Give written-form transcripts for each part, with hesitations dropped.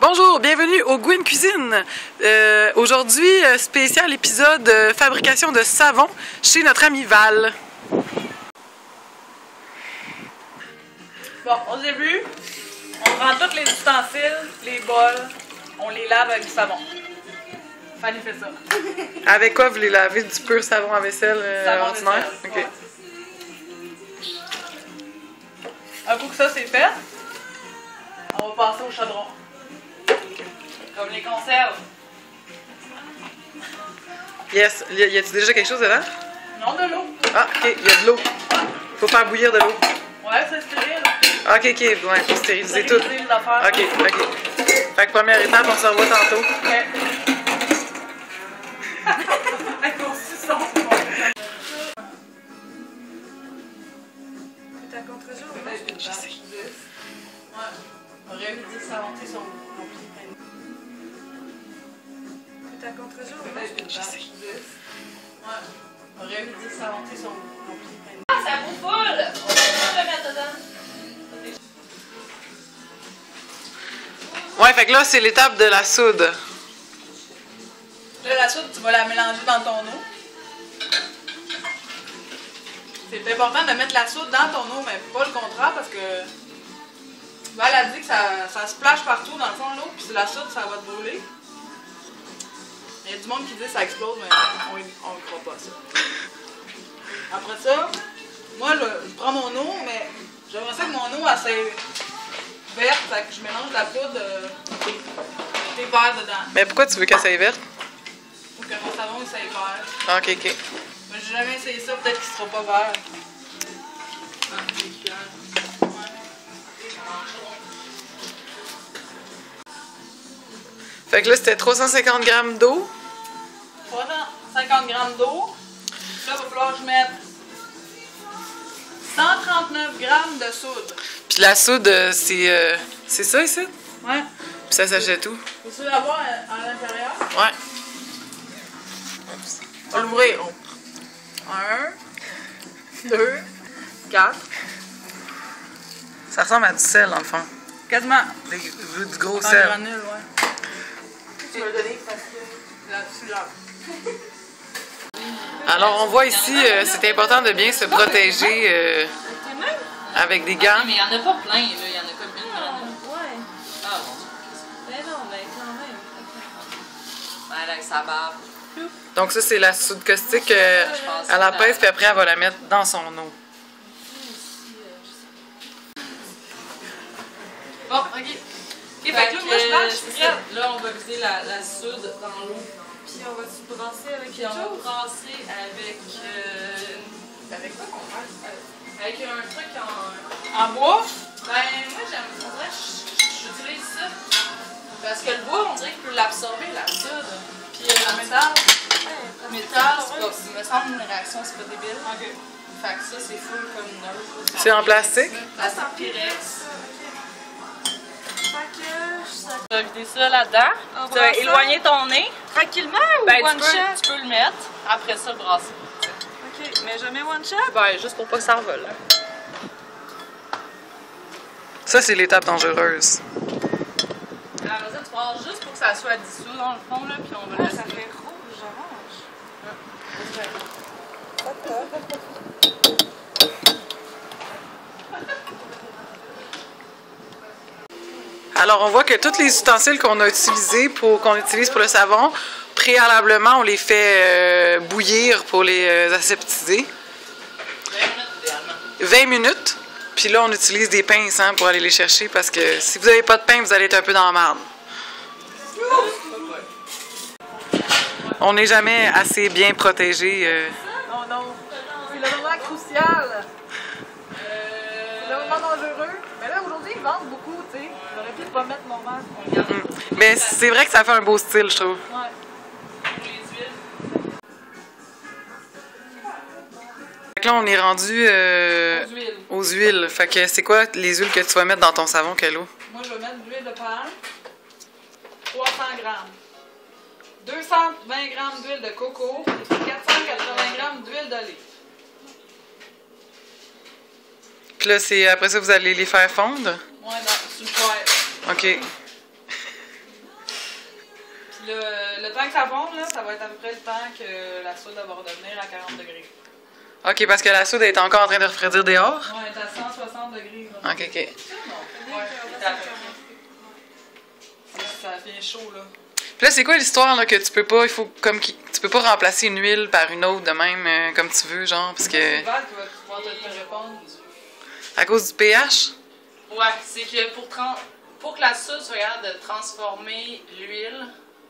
Bonjour, bienvenue au Gwen Cuisine. Aujourd'hui, spécial épisode fabrication de savon chez notre ami Val. Bon, au début, on prend tous les ustensiles, les bols, on les lave avec du savon. Fanny fait ça. Avec quoi vous les lavez? Du pur savon à vaisselle Savon ordinaire? vaisselle, OK. ouais. Un coup que ça c'est fait, on va passer au chaudron. Comme les conserves. Yes. Y a-t-il déjà quelque chose dedans? Non, de l'eau. Ah, OK. Il y a de l'eau. Faut faire bouillir de l'eau. Ouais, c'est stérile. OK, OK. Ouais, faut stériliser tout. Stériliser les affaires. OK, OK. Fait que première étape, on se revoit tantôt. OK. Avec mon suçon. C'est à contre-jour. Je sais. Ouais. On aurait dit ça monter son rempli. C'est à contre-jour. Je sais. Ouais. On aurait dit ça monter son rempli. Ah, ça vous foule! On va le mettre dedans. Ouais, fait que là, c'est l'étape de la soude. Là, la soude, tu vas la mélanger dans ton eau. C'est important de mettre la soude dans ton eau, mais pas le contraire parce que Val a dit que ça se splash partout dans le fond de l'eau, puis la soude, ça va te brûler. Il y a du monde qui dit que ça explose, mais on ne croit pas ça. Après ça, moi, je prends mon eau, mais j'aimerais ça que mon eau, elle soit verte, fait que je mélange la poudre des verres dedans. Mais pourquoi tu veux qu'elle soit verte? Pour que mon savon, il soit vert. Ah, OK, OK. Mais j'ai jamais essayé ça, peut-être qu'il sera pas vert. Ah, des cuillères. Ouais. Fait que là, c'était 350 g d'eau. 350 g d'eau. Là, il va falloir que je mette 139 g de soude. Puis la soude, c'est ça ici? Ouais. Puis ça s'achète où? Faut-tu l'avoir à l'intérieur? Ouais. On va l'ouvrir. 1, 2, 4. Ça ressemble à du sel, dans le fond. Quasiment. Du gros En sel. granule, ouais. Tu vas le donner parce que là-dessus, là. Alors, on voit ici, c'est important de bien se protéger avec des gants. Mais il n'y en a pas plein, là. Il y en a comme une granule. Ouais. Ah bon. Mais non, mais quand même. Elle avec sa barbe. Donc ça, c'est la soude caustique à la pèse, puis après, elle va la mettre dans son eau. Bon, OK. OK, fait que là, moi, je marche. Là, on va vider la soude dans l'eau. Puis on va se brasser avec Puis quelque on va chose. brasser avec... avec quoi qu'on fait? Avec un truc en... En bois? Ben, moi, on dirait que j'utilise ça. Parce que le bois, on dirait qu'il peut l'absorber, la soude. Puis le métal, Ouais, métal, c'est pas... Il me semble une réaction, c'est pas débile. OK. Fait que ça, c'est full comme neutre. C'est en plastique? Plastique Pyrex. Fait que ça... Tu vas vider ça là-dedans. En Tu vas brassant? éloigner ton nez. Tranquillement ou Ben, one tu shot? peux le mettre. Après ça, le brasser. Ok, mais jamais one shot? Ben, juste pour pas que ça revole. Hein. Ça, c'est l'étape dangereuse. Alors, ça, tu brasses juste pour que ça soit dissous dans le fond, là, puis on va Ah, le ça laisser. fait rouge, orange. Alors, on voit que tous les ustensiles qu'on utilise pour le savon, préalablement, on les fait bouillir pour les aseptiser. 20 minutes, idéalement. 20 minutes. Puis là, on utilise des pinces hein, pour aller les chercher parce que si vous n'avez pas de pain, vous allez être un peu dans la marde. On n'est jamais assez bien protégé. Non, non. C'est le moment crucial. C'est le moment dangereux. Mais là, aujourd'hui, ils vendent beaucoup, tu sais. J'aurais pu pas mettre mon masque. Mais c'est vrai que ça fait un beau style, je trouve. Ouais. Pour les huiles. Fait que là, on est rendu aux huiles. Fait que c'est quoi les huiles que tu vas mettre dans ton savon, Calo? Moi, je vais mettre de l'huile de palme. 300 grammes. 220 g d'huile de coco. 480 g d'huile d'olive. Puis là, après ça, vous allez les faire fondre? Ouais, dans, sur le poêle. OK. Le temps que ça fonde, là, ça va être à peu près le temps que la soude va redevenir à 40 degrés. OK, parce que la soude est encore en train de refroidir dehors? Ouais, elle est à 160 degrés. Là. OK, OK. Ouais, c'est à peu près. Ça fait chaud, là. Puis là, c'est quoi l'histoire là que tu peux pas, tu peux pas remplacer une huile par une autre de même comme tu veux, genre, parce que... C'est Val qui va pouvoir te répondre. À cause du pH? Ouais, c'est que pour que la soude soit capable de transformer l'huile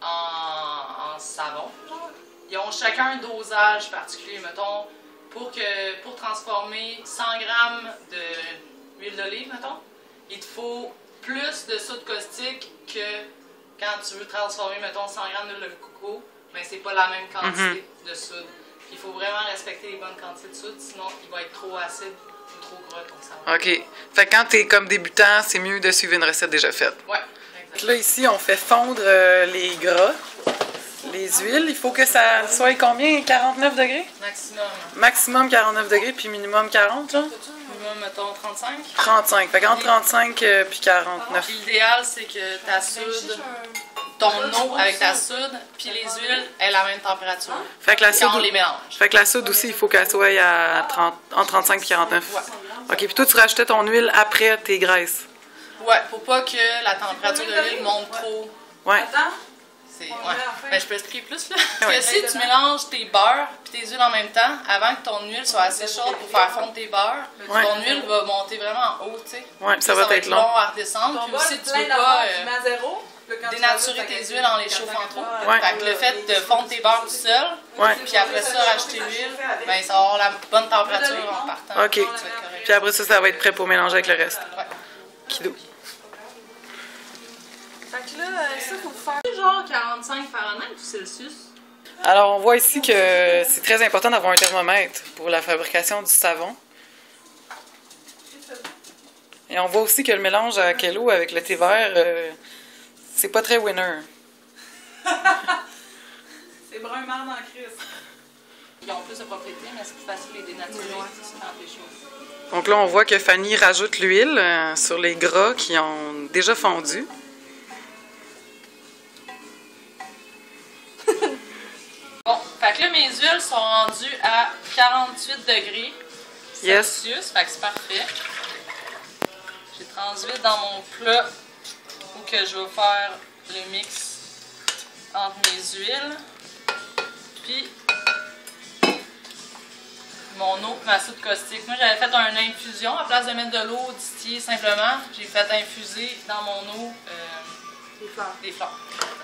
en savon, genre, ils ont chacun un dosage particulier. Mettons, pour transformer 100 grammes d'huile d'olive, mettons, il te faut plus de soude caustique que quand tu veux transformer, mettons, 100 grammes d'huile de coco, mais c'est pas la même quantité de soude. Il faut vraiment respecter les bonnes quantités de soude, sinon il va être trop acide ou trop gras ton savon. OK. Fait que quand t'es comme débutant, c'est mieux de suivre une recette déjà faite. Ouais, Là, ici, on fait fondre les gras, les huiles. Il faut que ça soit combien? 49 degrés? maximum. Maximum 49 degrés, puis minimum 40, genre? Minimum, mettons, 35. 35. Fait qu'entre 35 puis 49. L'idéal, c'est que ta soude, ton eau avec ta soude, puis les huiles aient la même température. Fait que la Quand on soude, les mélange. fait que la soude aussi, il faut qu'elle soit à entre 35 et 49. Ouais. OK, puis toi, tu rajoutais ton huile après tes graisses. Ouais, pour pas que la température de l'huile monte trop. Ouais. Attends. Ouais. Ben, je peux expliquer plus, là. Parce que si tu mélanges tes beurres et tes huiles en même temps, avant que ton huile soit assez chaude pour faire fondre tes beurres, Ouais. ton huile va monter vraiment en haut, tu sais. Ouais, Puis ça va être long. à redescendre. Ton Puis bol aussi, tu plein veux pas d'affaires, tu mets à zéro. Puis quand tu dénaturer rajoutes tes ta huiles en les chauffant trop. Ouais. Fait que le fait de fondre tes beurres tout seul, Ouais. puis après ça, rajouter l'huile, ben ça va avoir la bonne température en partant. OK. Tu vas être correct. Puis après ça va être prêt pour mélanger avec le reste. Ouais. Kido. Fait que là, ça, faut faire. Genre 45 Fahrenheit ou Celsius? Alors, on voit ici que c'est très important d'avoir un thermomètre pour la fabrication du savon. Et on voit aussi que le mélange à Kello avec le thé vert, c'est pas très winner. C'est brun marde en crise. Ils ont plus de propriétés, mais c'est plus facile de les dénaturer quand t'es chaud. Donc là, on voit que Fanny rajoute l'huile sur les gras qui ont déjà fondu. Bon, fait que là, mes huiles sont rendues à 48 degrés Yes. Celsius, fait que c'est parfait. J'ai transvide dans mon plat où que je vais faire le mix entre mes huiles. Puis mon eau et ma soude caustique. Moi, j'avais fait une infusion. À place de mettre de l'eau distillée simplement, j'ai fait infuser dans mon eau des fleurs.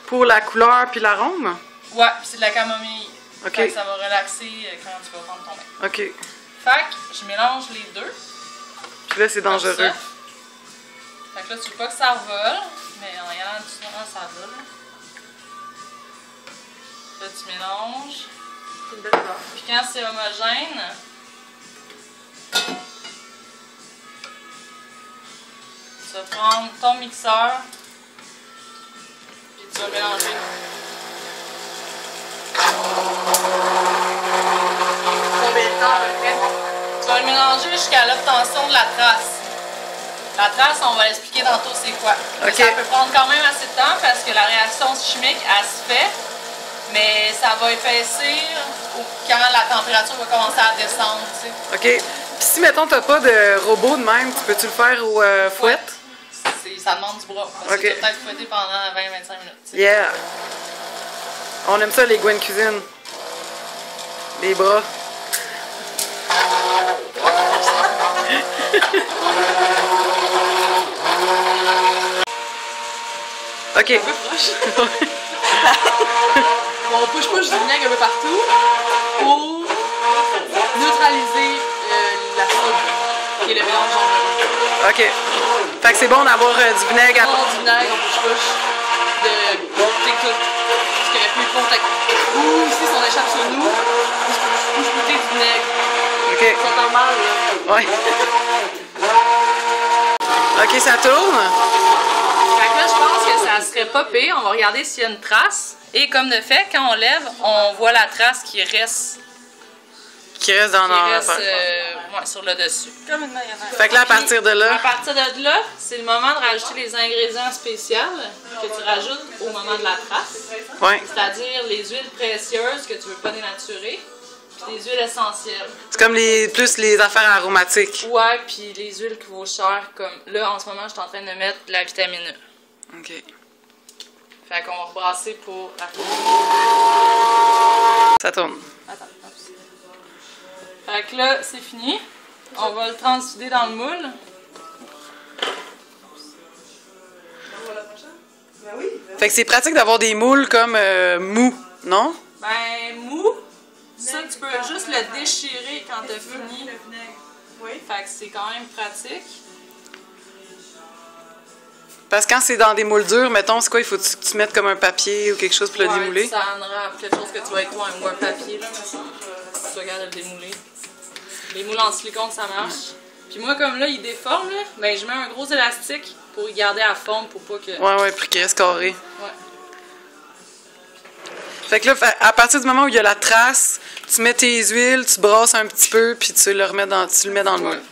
Pour la couleur puis l'arôme? Ouais, puis c'est de la camomille. OK. Fait que ça va relaxer quand tu vas prendre ton bain. OK. Fait que je mélange les deux. Puis là, c'est dangereux. Comme ça. Fait que là, tu veux pas que ça vole, mais en y allant doucement, ça vole. Là, tu mélanges. C'est une belle odeur. Puis quand c'est homogène, tu vas prendre ton mixeur. Puis tu vas mélanger. Combien de temps à peu près? Tu vas le mélanger jusqu'à l'obtention de la trace. La trace, on va l'expliquer tantôt c'est quoi. Ok. Ça peut prendre quand même assez de temps parce que la réaction chimique, elle se fait, mais ça va épaissir quand la température va commencer à descendre. Tu sais. OK. Puis si, mettons, t'as pas de robot de même, tu peux-tu le faire au fouette? Ça demande du bras. Parce Ok. que tu peux peut-être fouetter pendant 20-25 minutes. Tu sais. Yeah! On aime ça, les Gwen Cuisine. Les bras. OK. On push du vinaigre un peu partout pour neutraliser la soude, qui est le mélange dangereux. OK. Fait que c'est bon d'avoir du vinaigre à... On du vinaigre, on push de tout. Parce qu'il n'y a plus de contact. Ou ici, si on échappe sur nous, push du vinaigre. OK. Ça tombe mal, là. Ouais. OK, ça tourne. Fait que là, je pense que ça serait pas pire. On va regarder s'il y a une trace. Et comme de fait, quand on lève, on voit la trace qui reste. Qui reste dans Qui notre reste affaire. ouais, sur le dessus. Comme une mayonnaise. Fait que là, à partir de À là, partir de là, c'est le moment de rajouter les ingrédients spéciaux que tu rajoutes au moment de la trace. ouais. C'est-à-dire les huiles précieuses que tu veux pas dénaturer, puis les huiles essentielles. C'est comme plus les affaires aromatiques. Ouais, puis les huiles qui vaut cher, comme là, en ce moment, je suis en train de mettre de la vitamine E. OK. Fait qu'on va rebrasser pour la Ça tourne. Attends. Fait que là, c'est fini. On va le transfider dans le moule. Fait que c'est pratique d'avoir des moules comme mous, non? Ben, mou, ça, tu peux juste le déchirer quand t'as fini. Oui. Fait que c'est quand même pratique. Parce que quand c'est dans des moules durs, mettons, c'est quoi? Il faut que tu mettes comme un papier ou quelque chose pour le démouler? Ça en quelque chose que tu vas être toi, ou un papier, là, mais ça, tu regardes le démouler. Les moules en silicone, ça marche. Puis moi, comme là, il déforme, là, ben je mets un gros élastique pour y garder à fond pour pas que... Ouais, pour qu'il reste carré. Ouais. Fait que là, à partir du moment où il y a la trace, tu mets tes huiles, tu brasses un petit peu, puis tu le mets dans le moule.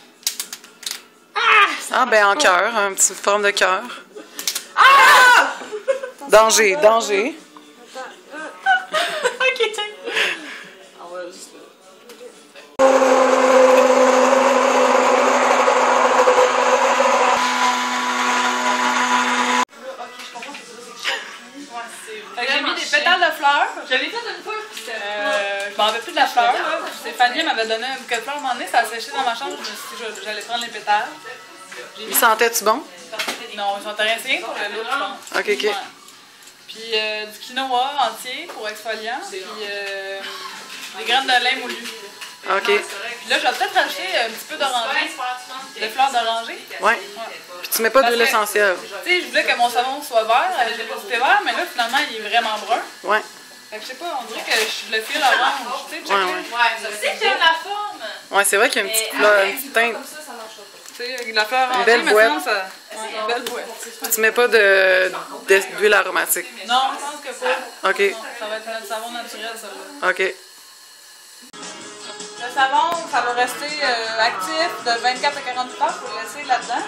Ah, ben en cœur, une petite forme de cœur. Ah! Danger, danger. Ok, tiens. On va juste là. Fait que j'ai mis des pétales de fleurs. J'avais fait une fois, puis c'était Je m'en rappelle plus de la fleur. Là. Stéphanie m'avait donné un bouquet de fleurs à un moment donné, ça a séché dans ma chambre. Je me suis dit que j'allais prendre les pétales. Il sentait-tu bon? Non, ils sont rien pour le look, je pense. OK. Ouais. Puis du quinoa entier pour exfoliant. Puis des graines de lin moulu. OK. Puis là, je vais peut-être rajouter un petit peu d'oranger. De fleurs d'oranger. Ouais. Puis tu mets pas d'huile essentielle. Tu sais, je voulais que mon savon soit vert avec des petits verts, mais là, finalement, il est vraiment brun. Ouais. Fait que je sais pas, on dirait que je le file orange. Tu sais, checker. Ouais, c'est que la forme. Ouais, c'est vrai qu'il y a une petite couleur, une petite teinte. Tu sais, la fleur orangée, belle me boîte. semble, ça... Ouais, une belle boîte. Tu mets pas d'huile aromatique. Non, je pense que pas. OK. Non, ça va être notre savon naturel, ça là. OK. Le savon, ça va rester actif de 24 à 48 heures pour le laisser là-dedans.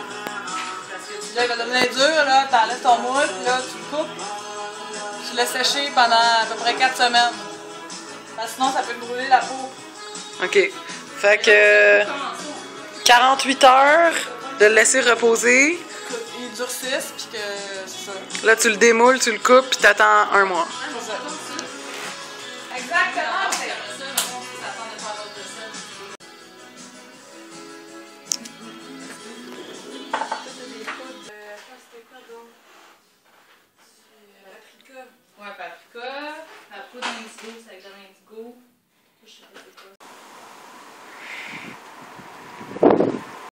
Là, il va devenir dur, là, t'enlèves ton moule, puis là, tu le coupes. Tu le laisses sécher pendant à peu près 4 semaines. Parce que sinon, ça peut brûler la peau. OK. Fait que 48 heures de le laisser reposer. Il durcisse, puis que c'est ça. Là, tu le démoules, tu le coupes, puis t'attends un mois. C'est ça. Exactement. Ouais, paprika, la poudre d'indigo, c'est avec de l'indigo.